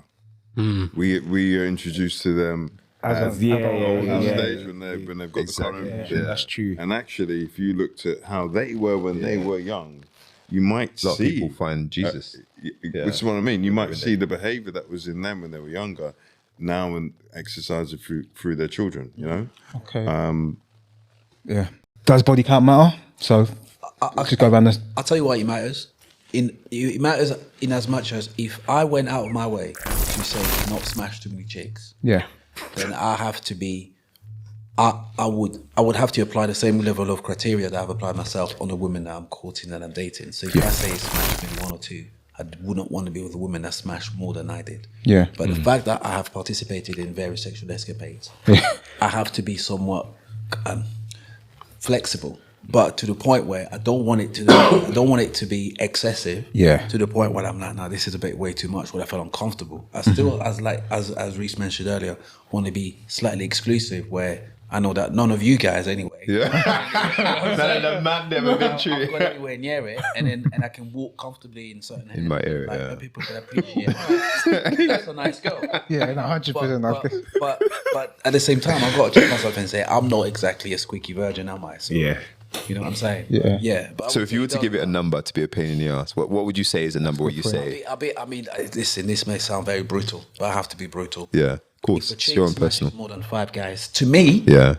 We are introduced to them As at a- older yeah. stage when they've got Exactly. the current. Yeah. That's true. And actually, if you looked at how they were when they were young, you might A lot of see people find Jesus. which is what I mean. You might see the behavior that was in them when they were younger, now and exercise it through their children. You know. Okay. Yeah. Does body count matter? So just go around this. I'll tell you why it matters. It matters in as much as if I went out of my way to say not smash too many chicks, Yeah. then I have to be. I would have to apply the same level of criteria that I've applied myself on the women that I'm courting and I'm dating. So if I say smash maybe one or two, I wouldn't want to be with a woman that smashed more than I did. Yeah. But the fact that I have participated in various sexual escapades, I have to be somewhat flexible, but to the point where I don't want it to be excessive. Yeah. To the point where I'm like, no, this is a bit way too much. Where I feel uncomfortable. I still, as Reese mentioned earlier, want to be slightly exclusive. Where I know that none of you guys, anyway. Yeah. None of the man never been I've true. got anywhere near it, and I can walk comfortably in certain areas. In my area, like, yeah. that people can appreciate. Oh, that's a nice girl. Yeah, no, 100%. But at the same time, I've got to check myself and say I'm not exactly a squeaky virgin, am I? So, Yeah. you know what I'm saying? Yeah. Yeah. But I So would if you say were to give it a number to be a pain in the ass, what would you say is a number where you say? I mean, listen, this may sound very brutal, but I have to be brutal. Yeah, of course. If a It's chick your own smashes personal. more than 5 guys, to me, Yeah.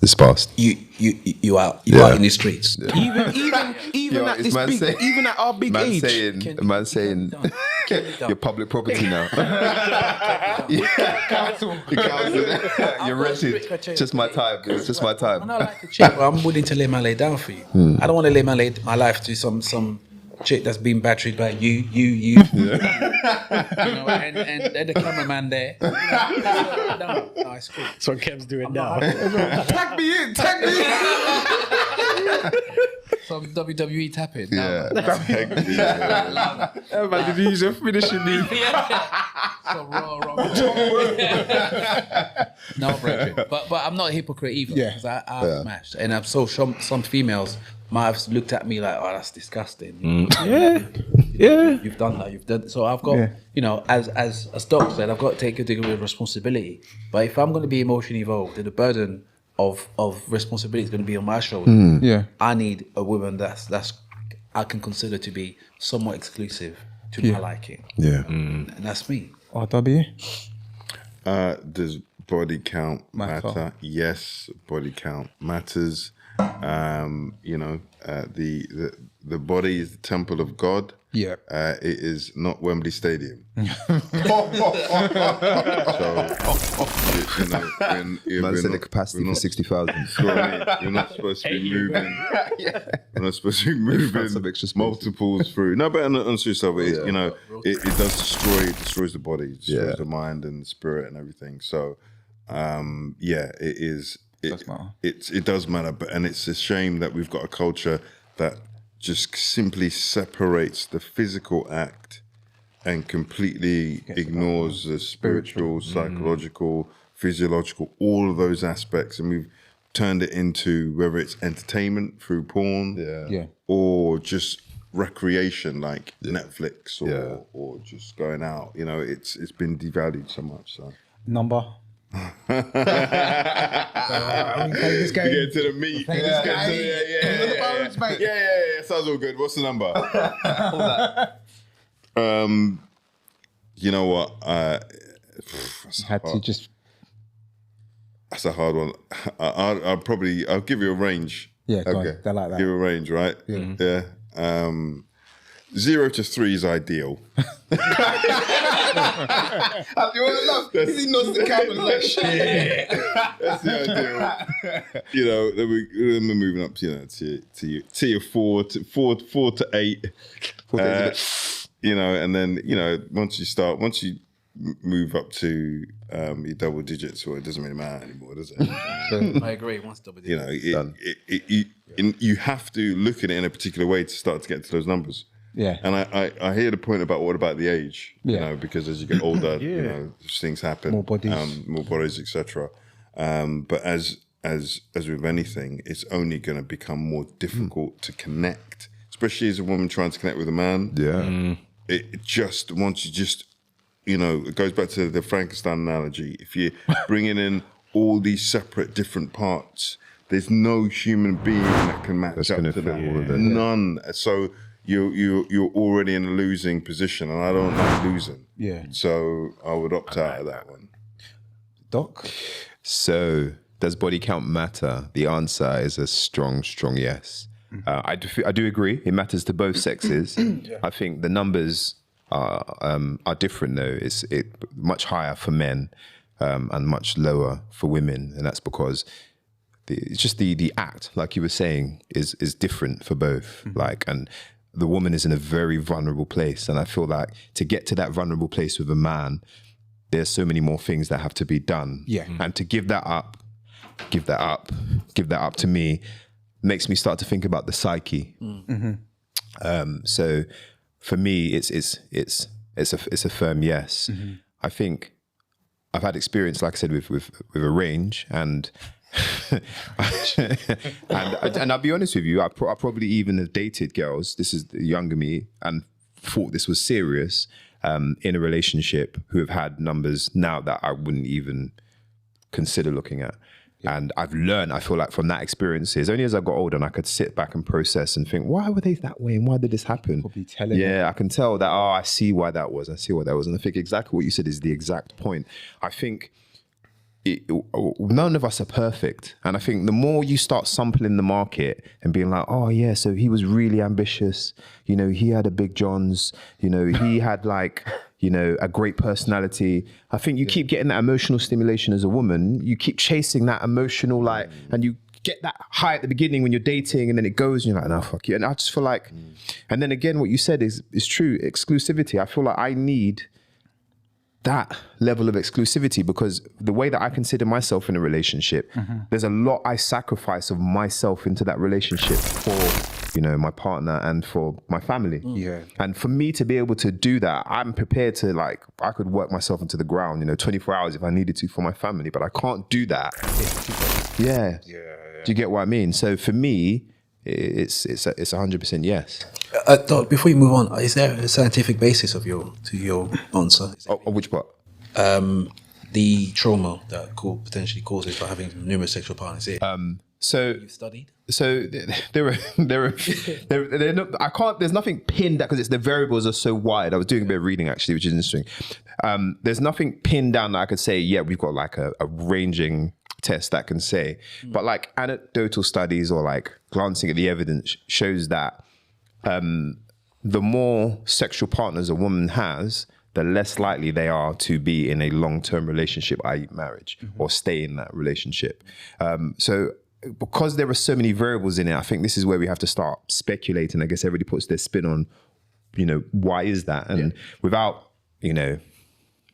It's past. you out Yeah. in the streets. Even at is this man big, saying- even at our big age. Man saying you're public property now. Council. You're rented. Just my time. It's just my When time. I like a chick, well, I'm willing to lay my lay down for you. I don't want to lay my life to some chick that's been battered by you. You know, and the cameraman there. No, it's cool. That's what Kev's doing now. Tag me in. Some WWE tapping. Yeah. Man, did you use a finishing me? So wrong. No, brethren. But I'm not a hypocrite either. Yeah. Because I've smashed. And I'm so some females might have looked at me like, oh, that's disgusting. Yeah. You've done that. You've done. So I've got, you know, as Doc said, I've got to take a degree of responsibility. But if I'm going to be emotionally involved, then the burden of responsibility is going to be on my shoulder. Yeah. I need a woman that's I can consider to be somewhat exclusive to my liking. Yeah. And that's me. RW. Does body count matter? Yes, body count matters. You know, the body is the temple of God. Yeah. It is not Wembley Stadium. Man said the capacity for 60,000. We're not supposed to be moving. We're not supposed to be moving Some extra space. multiples through. No, but on serious stuff, you know, it does destroys the body, it destroys the mind and the spirit and everything. So, it is. It does matter, and it's a shame that we've got a culture that just simply separates the physical act and completely ignores the spiritual, psychological, physiological, all of those aspects, and we've turned it into whether it's entertainment through porn, or just recreation like Netflix, or just going out. You know, it's been devalued so much. So Number. This game. To get to the meat. Yeah. Sounds all good. What's the number? You know what? That's a hard one. I'll give you a range. Yeah, go on. They're like that. Give you a range, right? Yeah. 0 to 3 is ideal. He knows the camera like shit. That's the ideal. You know, then we're moving up, you know, to your 4 to 8. You know, and then, you know, once you move up to your double digits, or it doesn't really matter anymore, does it? I agree. Once double digits. You know, you have to look at it in a particular way to start to get to those numbers. Yeah. And I hear the point about what about the age? You know, because as you get older, you know, things happen. More bodies, etc. But as with anything, it's only going to become more difficult to connect, especially as a woman trying to connect with a man. Yeah. It just once you just, you know, it goes back to the Frankenstein analogy. If you're bringing in all these separate different parts, there's no human being that can match up to that. None. So you're already in a losing position, and I don't like losing. Yeah. So I would opt out of that one. Doc? So does body count matter? The answer is a strong yes. I do agree. It matters to both sexes. I think the numbers are different though. It's much higher for men and much lower for women, and that's because it's just the act, like you were saying, is different for both. Like, and the woman is in a very vulnerable place, and I feel like to get to that vulnerable place with a man, there's so many more things that have to be done. Yeah. And to give that up to me makes me start to think about the psyche. So for me, it's a firm yes. I think I've had experience, like I said, with a range, and and I'll be honest with you, I probably even have dated girls. This is the younger me, and thought this was serious in a relationship, who have had numbers now that I wouldn't even consider looking at. And I've learned, I feel like, from that experiences, only as I got older, and I could sit back and process and think, why were they that way and why did this happen? Probably telling you. I can tell that, I see why that was. And I think exactly what you said is the exact point. I think none of us are perfect. And I think the more you start sampling the market and being like, oh yeah, so he was really ambitious, you know, he had a big Johns, you know, he had like, you know, a great personality. I think you keep getting that emotional stimulation as a woman. You keep chasing that emotional, like, and you get that high at the beginning when you're dating, and then it goes and you're like, no, fuck you. And I just feel like, and then again, what you said is true. Exclusivity. I feel like I need that level of exclusivity, because the way that I consider myself in a relationship, there's a lot I sacrifice of myself into that relationship for, you know, my partner and for my family. And for me to be able to do that, I'm prepared to, like, I could work myself into the ground, you know, 24 hours if I needed to for my family, but I can't do that. Do you get what I mean? So for me, it's 100% yes. Doc, before you move on, is there a scientific basis to your answer? Of which part? The trauma that potentially causes by having numerous sexual partners. So you've studied. So there are not, I can't. There's nothing pinned that, because the variables are so wide. I was doing a bit of reading actually, which is interesting. There's nothing pinned down that I could say, yeah, we've got like a ranging test that can say, but like anecdotal studies or like glancing at the evidence shows that the more sexual partners a woman has, the less likely they are to be in a long-term relationship, i.e. marriage, or stay in that relationship. So because there are so many variables in it, I think this is where we have to start speculating. I guess everybody puts their spin on, you know, why is that? And without, you know,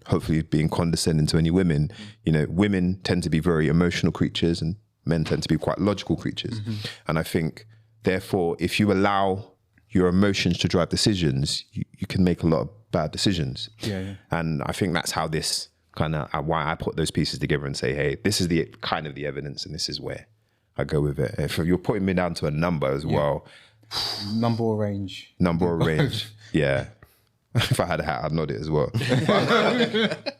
hopefully being condescending to any women, you know, women tend to be very emotional creatures and men tend to be quite logical creatures. And I think, therefore, if you allow your emotions to drive decisions, you can make a lot of bad decisions. And I think that's how this kind of, why I put those pieces together and say, hey, this is the kind of the evidence and this is where I go with it. If you're putting me down to a number as well. Number or range. Yeah. If I had a hat, I'd nod it as well.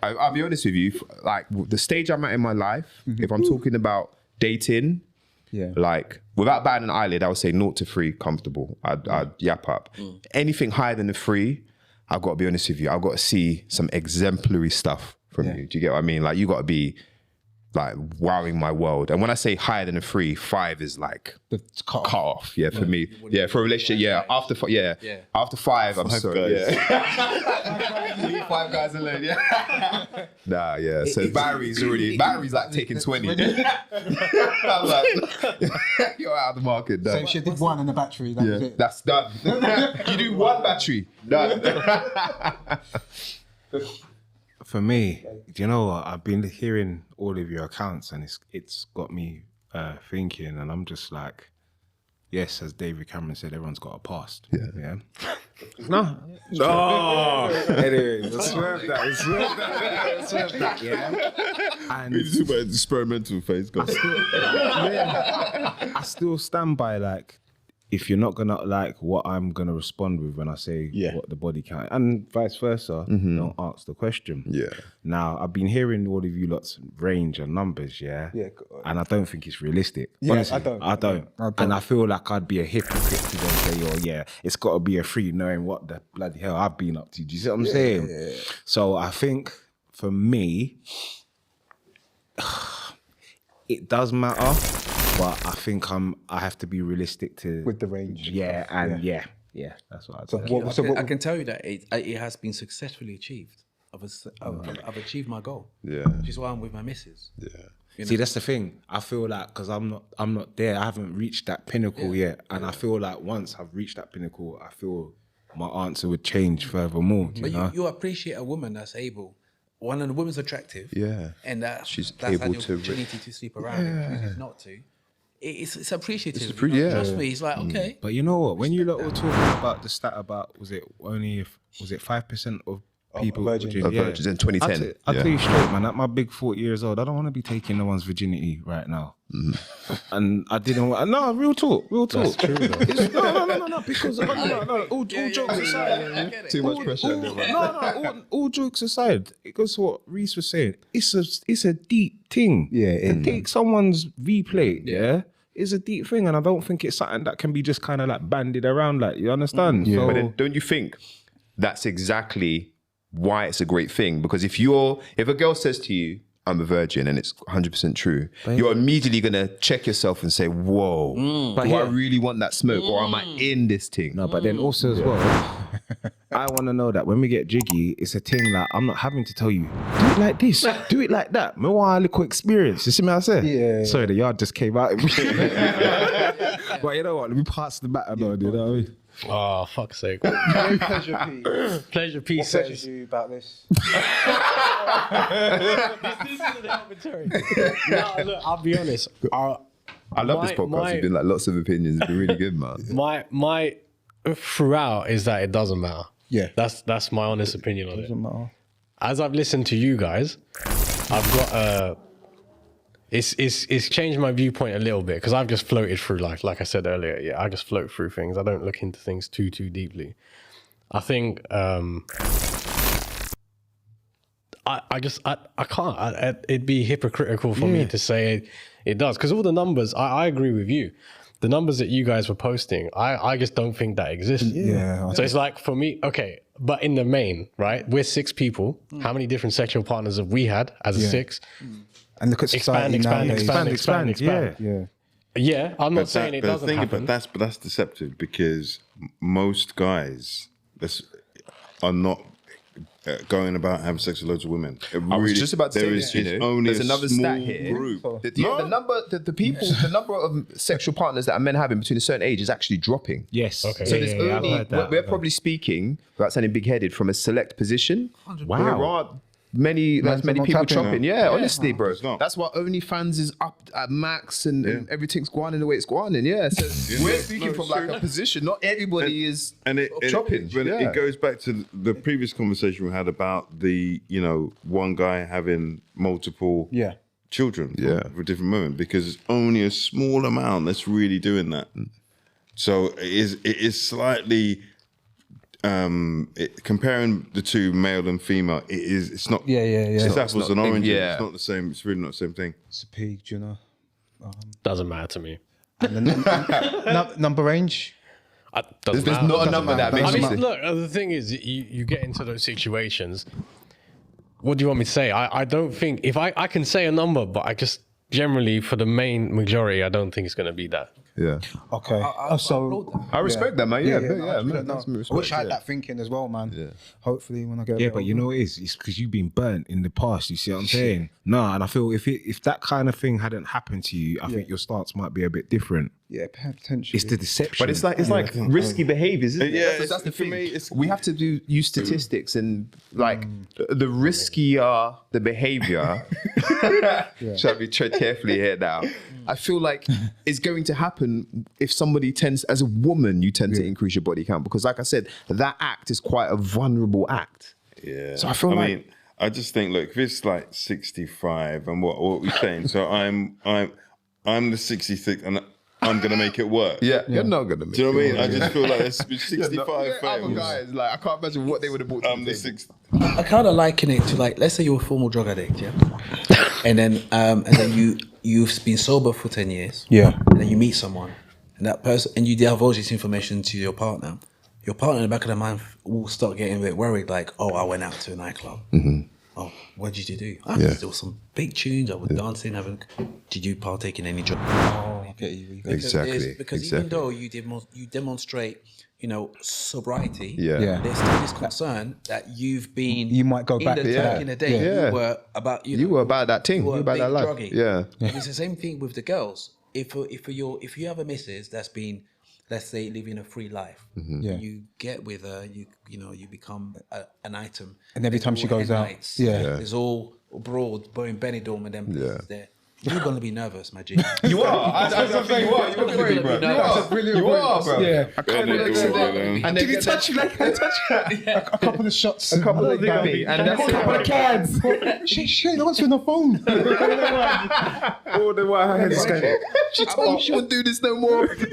I'll be honest with you, like the stage I'm at in my life, if I'm talking about dating, like without batting an eyelid, I would say 0 to 3 comfortable. I'd yap up. Anything higher than a 3, I've got to be honest with you, I've got to see some exemplary stuff from you. Do you get what I mean? Like you got to be like wowing my world. And when I say higher than a 3, 5 is like the cut off. Yeah, for me. Yeah, for a relationship. After 5, I'm sorry. Leave 5 guys alone. Nah, yeah. So battery's like taking 20. I'm like, you're out of the market. Done. So if she did 1 in the battery, that was it. That's done. You do 1 battery. Done. For me, do you know what? I've been hearing all of your accounts and it's got me thinking, and I'm just like, yes, as David Cameron said, everyone's got a past. Yeah. No. Anyway, let's swerve that. Yeah. And We do about experimental phase. I still stand by, like, if you're not gonna like what I'm gonna respond with when I say what the body count, and vice versa, don't ask the question. Yeah. Now, I've been hearing all of you lots range and numbers, and I don't think it's realistic. Yeah, honestly, I don't. And I feel like I'd be a hypocrite to then say, "Oh, yeah, it's got to be a free," knowing what the bloody hell I've been up to. Do you see what I'm saying? Yeah. So I think for me, it does matter. But I think I have to be realistic with the range. Yeah, and that's what I'd say. I can tell you that it has been successfully achieved. I've achieved my goal. Yeah. Which is why I'm with my missus. Yeah. See, that's the thing. I feel like because I'm not there. I haven't reached that pinnacle yet, and I feel like once I've reached that pinnacle, I feel my answer would change furthermore. But you appreciate a woman that's able. One of the woman's attractive. Yeah. And that's able had the to opportunity to sleep around and chooses not to. It's appreciative. Trust me, it's like, okay. But you know what? When you lot were talking about the stat about, was it 5% of people virgins in 2010? I'll tell you straight, man, at my big 40 years old, I don't want to be taking no one's virginity right now. And I didn't want, no, real talk. That's true, though. No, because all jokes aside. Too much pressure. All jokes aside, it goes to what Reese was saying. It's a deep thing. Yeah, to take someone's V-plate, is a deep thing, and I don't think it's something that can be just kind of like bandied around, like, you understand? Yeah. But then don't you think that's exactly why it's a great thing? Because if a girl says to you, I'm a virgin, and it's 100% true, you're immediately gonna check yourself and say, whoa, do I really want that smoke, or am I in this thing? No, but then also as well, I want to know that when we get jiggy, it's a thing like I'm not having to tell you, do it like this, do it like that. Me want a little experience. You see what I say? Yeah. Sorry, the yard just came out. But you know what? Let me pass the baton on. You know what I mean? Oh, fuck's sake. Pleasure, Pete. Pleasure, Pete. What pleasures you about this? This isn't an arbitrary. No, look, I'll be honest. I love this podcast. It's been like lots of opinions. It's been really good, man. My throughout is that it doesn't matter. Yeah. That's my honest opinion on it. Doesn't matter. As I've listened to you guys, I've got it's changed my viewpoint a little bit, because I've just floated through life. Like I said earlier, yeah, I just float through things. I don't look into things too deeply. I think I can't. It'd be hypocritical for me to say it does, because all the numbers, I agree with you. The numbers that you guys were posting, I just don't think that exists. Yeah. So it's like, for me, okay, but in the main, right, we're 6 people. How many different sexual partners have we had as a 6? And look at society expand. Yeah, I'm not saying it doesn't happen. But that's deceptive, because most guys are not going about having sex with loads of women. I was just about to say, there's another stat here. The number of sexual partners that men have in between a certain age is actually dropping. Yes. Okay. So we're probably speaking, without sounding big-headed, from a select position. Wow. There are many people chopping. Yeah, honestly, bro. not. That's why OnlyFans is up at max and everything's going in the way it's going. And so we're speaking from like a position. Not everybody is chopping. It goes back to the previous conversation we had about the, one guy having multiple children for different women, because it's only a small amount that's really doing that. So it is slightly... comparing the two, male and female, it's not. It's apples and oranges. It's not the same. It's really not the same thing. It's a pig, do you know? Doesn't matter to me. And the number range? There's not a number that makes sense. Look, the thing is, you get into those situations. What do you want me to say? I don't think, if I can say a number, but I just generally, for the main majority, I don't think it's going to be that. Yeah. Okay. I respect that, man. I wish I had that thinking as well, man. Yeah. Hopefully, when I get but you know what it is? It's because you've been burnt in the past. You see what I'm saying? No, and I feel if that kind of thing hadn't happened to you, I think your stance might be a bit different. Yeah, potentially. It's the deception. But it's like risky behaviors, isn't it? Yeah, That's the for thing. me, We have to use statistics and like the riskier the behavior. Shall we tread carefully here now? I feel like it's going to happen if somebody tends, as a woman, you tend to increase your body count because, like I said, that act is quite a vulnerable act. Yeah. So I mean, I just think, look, if it's like 65 and what we're saying, so I'm the 66th and I'm gonna make it work. Yeah, you're not gonna make it. Do you know what I mean? I just feel like it's 65 other fails. guys, like I can't imagine what they would have bought. I'm the 6th. I kind of liken it to like, let's say you're a former drug addict, yeah, and then you've been sober for 10 years, Yeah. and then you meet someone, and that person, and you divulge this information to your partner. Your partner in the back of their mind will start getting a bit worried, like, oh, I went out to a nightclub. Oh, what did you do? There was some big tunes. I was dancing. Did you partake in any drugs? Oh, I get you. Because even though you demonstrate, sobriety, there's still this concern that you might go back in the day. Yeah. You were about You were about that thing. You were about that life. druggie. Yeah. It's the same thing with the girls. If you have a missus that's been, let's say, living a free life, you get with her, you become an item. And every time she goes out, there's all abroad, in Benidorm and them places there. You're gonna be nervous, my G. You are. I think you are. You're very, bro. You are, bro. Yeah. And did he touch you like I touch you? A couple of shots. A couple of things. And that's a couple of cans. She ain't answering the phone. All the while I had this guy. She told me she wouldn't do this no more. Who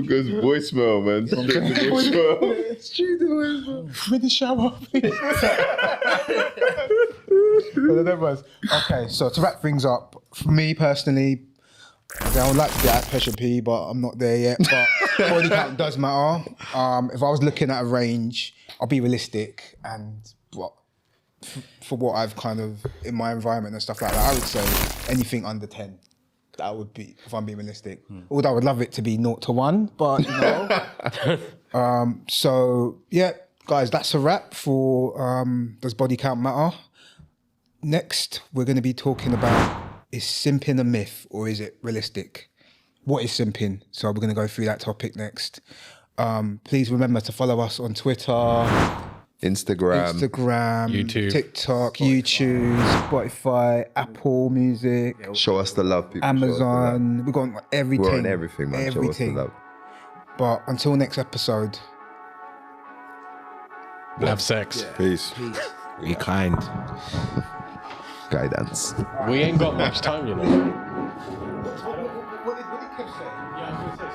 goes voicemail, man? Straight to voicemail. Straight to voicemail. I'm in the shower, please. Okay, so to wrap things up, for me personally, I would like to be at Pressure P, but I'm not there yet. But body count does matter. If I was looking at a range, I'll be realistic and for what I've kind of in my environment and stuff like that, I would say anything under 10. That would be, if I'm being realistic. Although I would love it to be 0 to 1, but so yeah, guys, that's a wrap for Does Body Count Matter? Next, we're going to be talking about, is simping a myth or is it realistic? What is simping? So we're going to go through that topic next. Please remember to follow us on Twitter, Instagram, YouTube, TikTok, YouTube, Spotify, Apple Music. Show us the love, people. Amazon. We've got everything. We're on everything, man. Everything. Show us the love. But until next episode, have sex. Yeah. Peace. Be kind. Guidance. We ain't got much time, What did Kev say?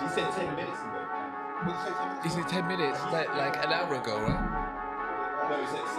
He said 10 minutes ago. He said 10 minutes, like an hour ago, right? No, he said 6.